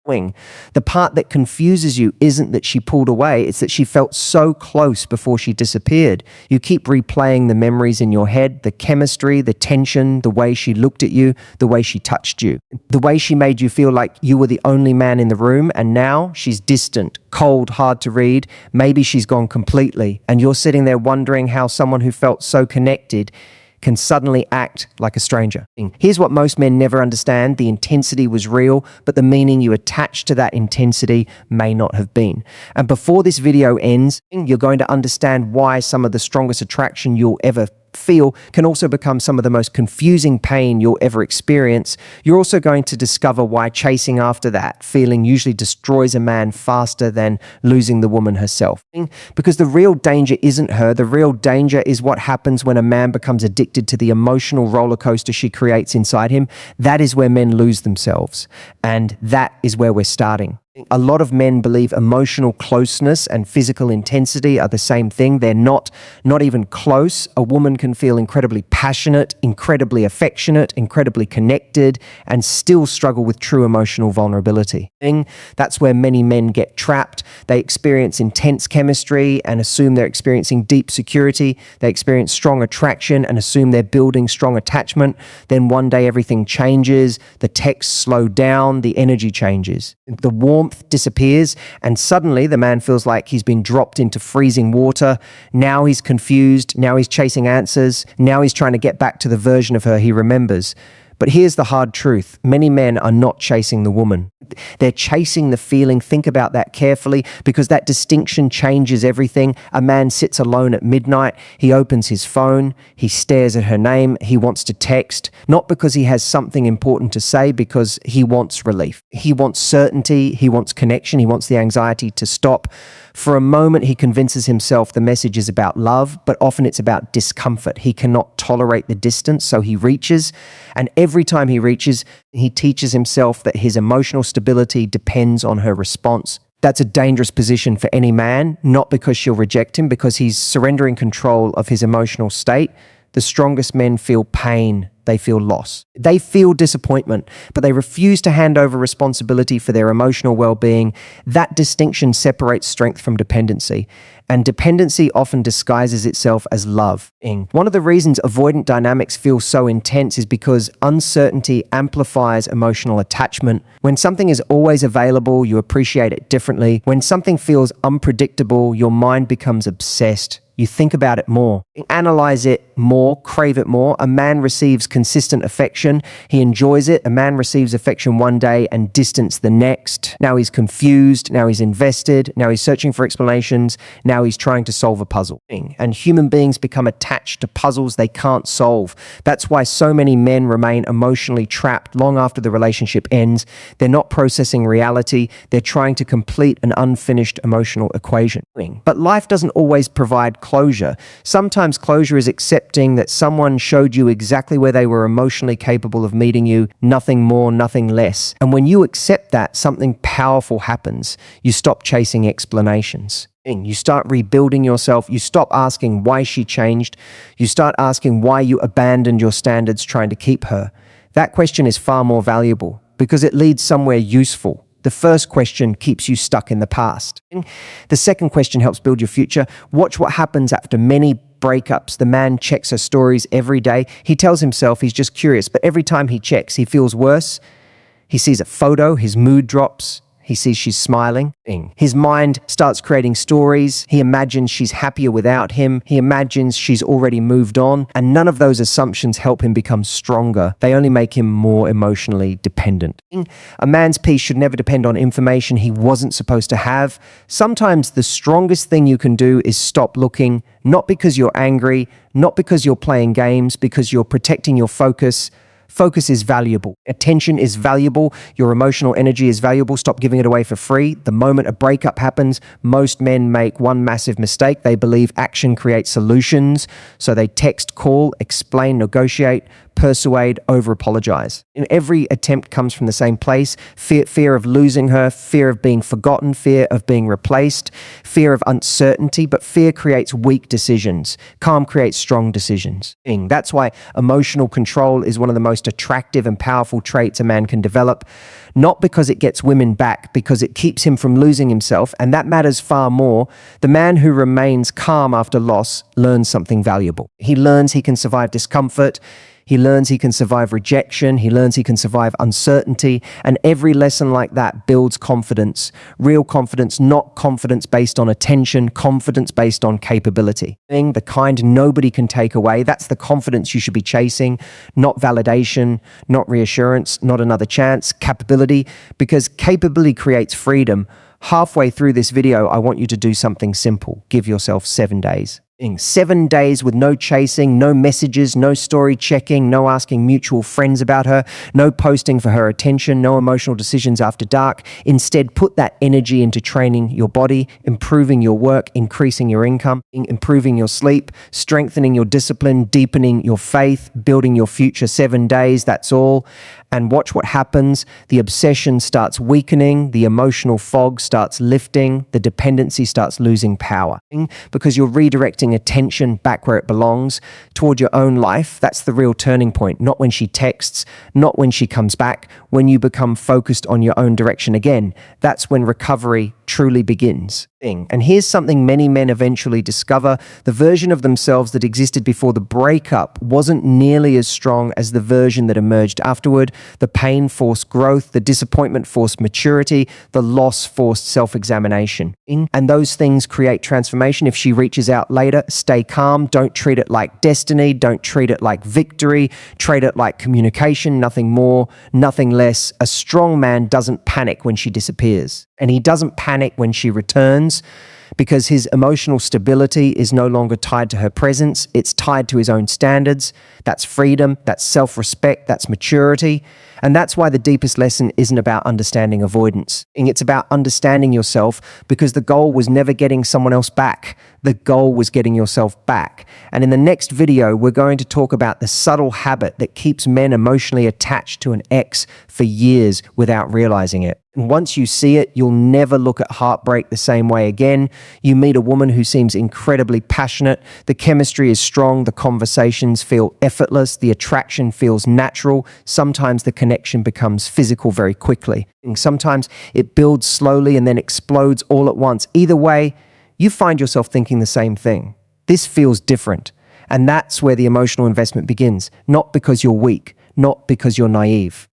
The part that confuses you isn't that she pulled away, it's that she felt so close before she disappeared. You keep replaying the memories in your head, the chemistry, the tension, the way she looked at you, the way she touched you, the way she made you feel like you were the only man in the room, and now she's distant, cold, hard to read. Maybe she's gone completely, and you're sitting there wondering how someone who felt so connected can suddenly act like a stranger. Here's what most men never understand. The intensity was real, but the meaning you attached to that intensity may not have been. And before this video ends, you're going to understand why some of the strongest attraction you'll ever feel can also become some of the most confusing pain you'll ever experience. You're also going to discover why chasing after that feeling usually destroys a man faster than losing the woman herself. Because the real danger isn't her. The real danger is what happens when a man becomes addicted to the emotional roller coaster she creates inside him. That is where men lose themselves. And that is where we're starting. A lot of men believe emotional closeness and physical intensity are the same thing. They're not even close. A woman can feel incredibly passionate, incredibly affectionate, incredibly connected, and still struggle with true emotional vulnerability. That's where many men get trapped. They experience intense chemistry and assume they're experiencing deep security. They experience strong attraction and assume they're building strong attachment. Then one day everything changes, the texts slow down, the energy changes. The warmth disappears, and suddenly the man feels like he's been dropped into freezing water. Now he's confused, now he's chasing answers, now he's trying to get back to the version of her he remembers. But here's the hard truth. Many men are not chasing the woman. They're chasing the feeling. Think about that carefully, because that distinction changes everything. A man sits alone at midnight. He opens his phone. He stares at her name. He wants to text, not because he has something important to say, because he wants relief. He wants certainty. He wants connection. He wants the anxiety to stop. For a moment, he convinces himself the message is about love, but often it's about discomfort. He cannot tolerate the distance, so he reaches. And every time he reaches, he teaches himself that his emotional stability depends on her response. That's a dangerous position for any man, not because she'll reject him, because he's surrendering control of his emotional state. The strongest men feel pain. They feel loss. They feel disappointment, but they refuse to hand over responsibility for their emotional well-being. That distinction separates strength from dependency, and dependency often disguises itself as love. One of the reasons avoidant dynamics feel so intense is because uncertainty amplifies emotional attachment. When something is always available, you appreciate it differently. When something feels unpredictable, your mind becomes obsessed. You think about it more, analyze it more, crave it more. A man receives consistent affection. He enjoys it. A man receives affection one day and distance the next. Now he's confused. Now he's invested. Now he's searching for explanations. Now he's trying to solve a puzzle. And human beings become attached to puzzles they can't solve. That's why so many men remain emotionally trapped long after the relationship ends. They're not processing reality. They're trying to complete an unfinished emotional equation. But life doesn't always provide closure. Sometimes closure is accepting that someone showed you exactly where they were emotionally capable of meeting you, nothing more, nothing less. And when you accept that, something powerful happens. You stop chasing explanations. You start rebuilding yourself. You stop asking why she changed. You start asking why you abandoned your standards trying to keep her. That question is far more valuable because it leads somewhere useful. The first question keeps you stuck in the past. The second question helps build your future. Watch what happens after many breakups. The man checks her stories every day. He tells himself he's just curious, but every time he checks, he feels worse. He sees a photo, his mood drops. He sees she's smiling. His mind starts creating stories. He imagines she's happier without him. He imagines she's already moved on. And none of those assumptions help him become stronger. They only make him more emotionally dependent. A man's peace should never depend on information he wasn't supposed to have. Sometimes the strongest thing you can do is stop looking, not because you're angry, not because you're playing games, because you're protecting your focus. Focus is valuable. Attention is valuable. Your emotional energy is valuable. Stop giving it away for free. The moment a breakup happens, most men make one massive mistake. They believe action creates solutions. So they text, call, explain, negotiate, persuade, over-apologize. And every attempt comes from the same place. Fear of losing her, fear of being forgotten, fear of being replaced, fear of uncertainty, but fear creates weak decisions. Calm creates strong decisions. That's why emotional control is one of the most most attractive and powerful traits a man can develop, not because it gets women back, because it keeps him from losing himself, and that matters far more. The man who remains calm after loss learns something valuable. He learns he can survive discomfort. He learns he can survive rejection. He learns he can survive uncertainty. And every lesson like that builds confidence, real confidence, not confidence based on attention, confidence based on capability. The kind nobody can take away. That's the confidence you should be chasing, not validation, not reassurance, not another chance, capability, because capability creates freedom. Halfway through this video, I want you to do something simple. Give yourself 7 days. 7 days with no chasing, no messages, no story checking, no asking mutual friends about her, no posting for her attention, no emotional decisions after dark. Instead, put that energy into training your body, improving your work, increasing your income, improving your sleep, strengthening your discipline, deepening your faith, building your future. 7 days, that's all. And watch what happens. The obsession starts weakening, the emotional fog starts lifting, the dependency starts losing power. Because you're redirecting attention back where it belongs, toward your own life. That's the real turning point. Not when she texts, not when she comes back, when you become focused on your own direction again. That's when recovery truly begins. And here's something many men eventually discover. The version of themselves that existed before the breakup wasn't nearly as strong as the version that emerged afterward. The pain forced growth, the disappointment forced maturity, the loss forced self-examination. And those things create transformation. If she reaches out later, stay calm. Don't treat it like destiny. Don't treat it like victory. Treat it like communication, nothing more, nothing less. A strong man doesn't panic when she disappears. And he doesn't panic when she returns, because his emotional stability is no longer tied to her presence. It's tied to his own standards. That's freedom, that's self-respect, that's maturity. And that's why the deepest lesson isn't about understanding avoidance. It's about understanding yourself, because the goal was never getting someone else back. The goal was getting yourself back. And in the next video, we're going to talk about the subtle habit that keeps men emotionally attached to an ex for years without realizing it. And once you see it, you'll never look at heartbreak the same way again. You meet a woman who seems incredibly passionate. The chemistry is strong. The conversations feel effortless. The attraction feels natural. Sometimes the connection becomes physical very quickly. And sometimes it builds slowly and then explodes all at once. Either way, you find yourself thinking the same thing. This feels different. And that's where the emotional investment begins. Not because you're weak, not because you're naive.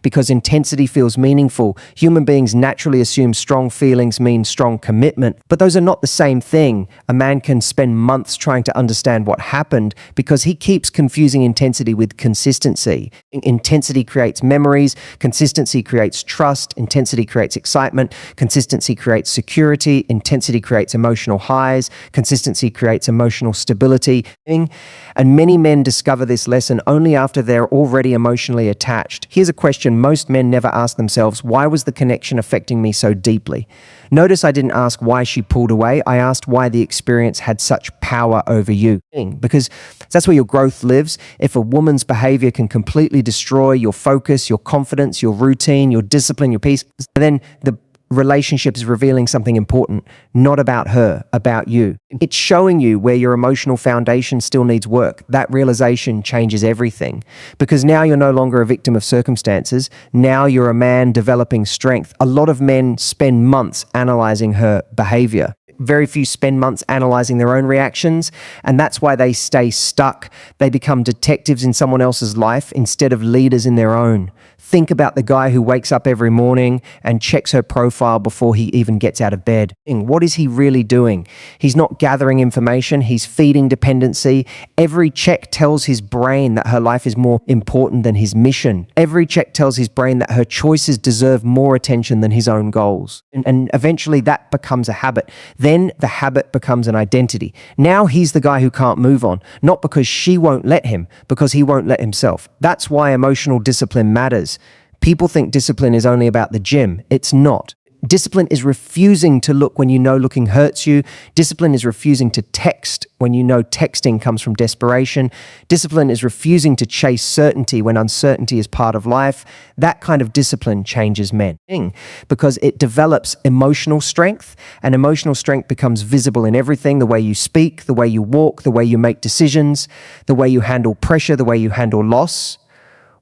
Because intensity feels meaningful. Human beings naturally assume strong feelings mean strong commitment, but those are not the same thing. A man can spend months trying to understand what happened because he keeps confusing intensity with consistency. Intensity creates memories, consistency creates trust, intensity creates excitement, consistency creates security, intensity creates emotional highs, consistency creates emotional stability. And many men discover this lesson only after they're already emotionally attached. Here's a question most men never ask themselves: why was the connection affecting me so deeply? Notice I didn't ask why she pulled away. I asked why the experience had such power over you. Because that's where your growth lives. If a woman's behavior can completely destroy your focus, your confidence, your routine, your discipline, your peace, then the relationship is revealing something important, not about her, about you. It's showing you where your emotional foundation still needs work. That realization changes everything, because now you're no longer a victim of circumstances. Now you're a man developing strength. A lot of men spend months analyzing her behavior. Very few spend months analyzing their own reactions, and that's why they stay stuck. They become detectives in someone else's life instead of leaders in their own. Think about the guy who wakes up every morning and checks her profile before he even gets out of bed. What is he really doing? He's not gathering information, he's feeding dependency. Every check tells his brain that her life is more important than his mission. Every check tells his brain that her choices deserve more attention than his own goals. And eventually that becomes a habit. Then the habit becomes an identity. Now he's the guy who can't move on, not because she won't let him, because he won't let himself. That's why emotional discipline matters. People think discipline is only about the gym. It's not. Discipline is refusing to look when you know looking hurts you. Discipline is refusing to text when you know texting comes from desperation. Discipline is refusing to chase certainty when uncertainty is part of life. That kind of discipline changes men, because it develops emotional strength, and emotional strength becomes visible in everything: the way you speak, the way you walk, the way you make decisions, the way you handle pressure, the way you handle loss.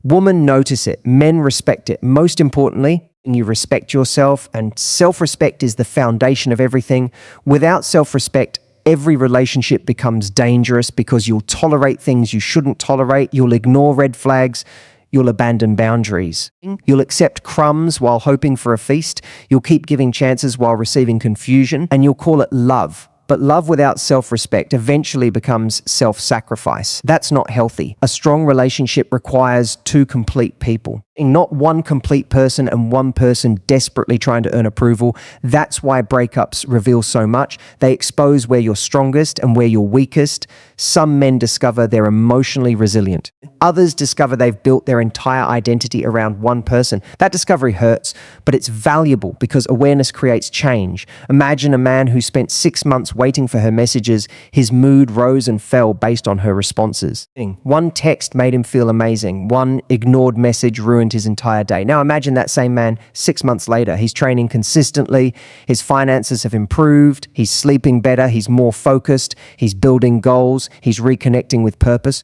Women notice it, men respect it. Most importantly, you respect yourself, and self-respect is the foundation of everything. Without self-respect, every relationship becomes dangerous because you'll tolerate things you shouldn't tolerate, you'll ignore red flags, you'll abandon boundaries. You'll accept crumbs while hoping for a feast, you'll keep giving chances while receiving confusion, and you'll call it love. But love without self-respect eventually becomes self-sacrifice. That's not healthy. A strong relationship requires two complete people, not one complete person and one person desperately trying to earn approval. That's why breakups reveal so much. They expose where you're strongest and where you're weakest. Some men discover they're emotionally resilient. Others discover they've built their entire identity around one person. That discovery hurts, but it's valuable because awareness creates change. Imagine a man who spent 6 months waiting for her messages. His mood rose and fell based on her responses. One text made him feel amazing. One ignored message ruined his entire day. Now imagine that same man 6 months later. He's training consistently. His finances have improved. He's sleeping better. He's more focused. He's building goals. He's reconnecting with purpose.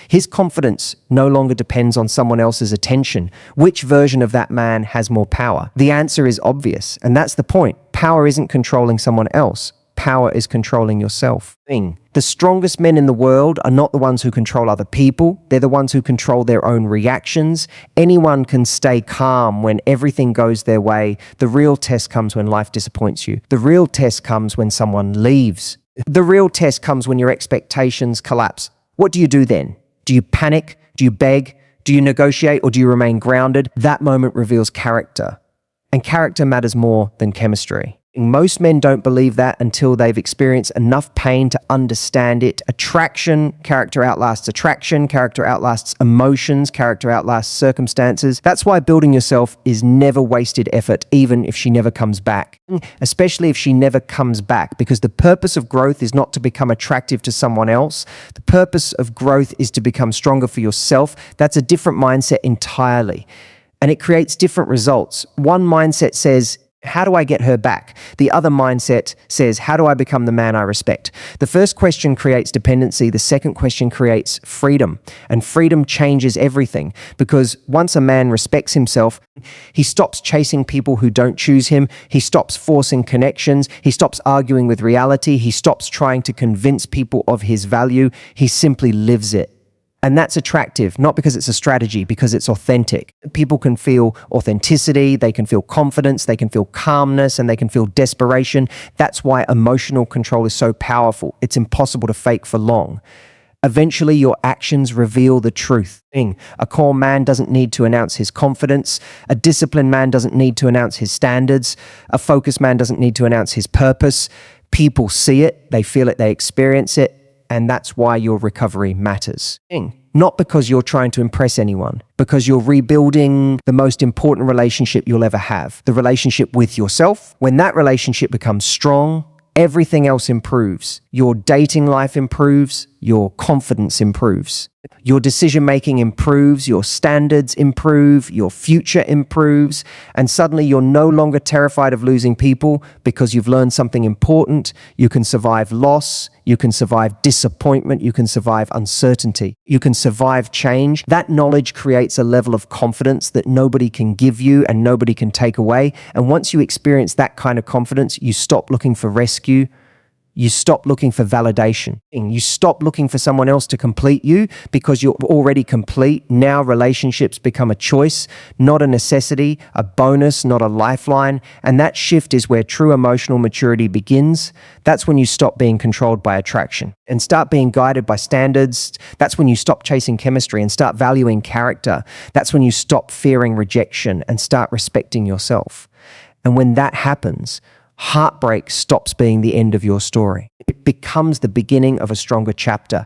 His confidence no longer depends on someone else's attention. Which version of that man has more power? The answer is obvious, and that's the point. Power isn't controlling someone else. Power is controlling yourself. The strongest men in the world are not the ones who control other people. They're the ones who control their own reactions. Anyone can stay calm when everything goes their way. The real test comes when life disappoints you. The real test comes when someone leaves. The real test comes when your expectations collapse. What do you do then? Do you panic? Do you beg? Do you negotiate, or do you remain grounded? That moment reveals character. And character matters more than chemistry. Most men don't believe that until they've experienced enough pain to understand it. Character outlasts attraction, character outlasts emotions, character outlasts circumstances. That's why building yourself is never wasted effort, even if she never comes back. Especially if she never comes back, because the purpose of growth is not to become attractive to someone else. The purpose of growth is to become stronger for yourself. That's a different mindset entirely. And it creates different results. One mindset says, how do I get her back? The other mindset says, how do I become the man I respect? The first question creates dependency. The second question creates freedom. And freedom changes everything, because once a man respects himself, he stops chasing people who don't choose him. He stops forcing connections. He stops arguing with reality. He stops trying to convince people of his value. He simply lives it. And that's attractive, not because it's a strategy, because it's authentic. People can feel authenticity, they can feel confidence, they can feel calmness, and they can feel desperation. That's why emotional control is so powerful. It's impossible to fake for long. Eventually, your actions reveal the truth. A calm man doesn't need to announce his confidence. A disciplined man doesn't need to announce his standards. A focused man doesn't need to announce his purpose. People see it, they feel it, they experience it. And that's why your recovery matters. Not because you're trying to impress anyone, because you're rebuilding the most important relationship you'll ever have, the relationship with yourself. When that relationship becomes strong, everything else improves. Your dating life improves, your confidence improves. Your decision-making improves, your standards improve, your future improves, and suddenly you're no longer terrified of losing people because you've learned something important. You can survive loss, you can survive disappointment, you can survive uncertainty, you can survive change. That knowledge creates a level of confidence that nobody can give you and nobody can take away. And once you experience that kind of confidence, you stop looking for rescue. You stop looking for validation. You stop looking for someone else to complete you because you're already complete. Now relationships become a choice, not a necessity, a bonus, not a lifeline. And that shift is where true emotional maturity begins. That's when you stop being controlled by attraction and start being guided by standards. That's when you stop chasing chemistry and start valuing character. That's when you stop fearing rejection and start respecting yourself. And when that happens, heartbreak stops being the end of your story. It becomes the beginning of a stronger chapter.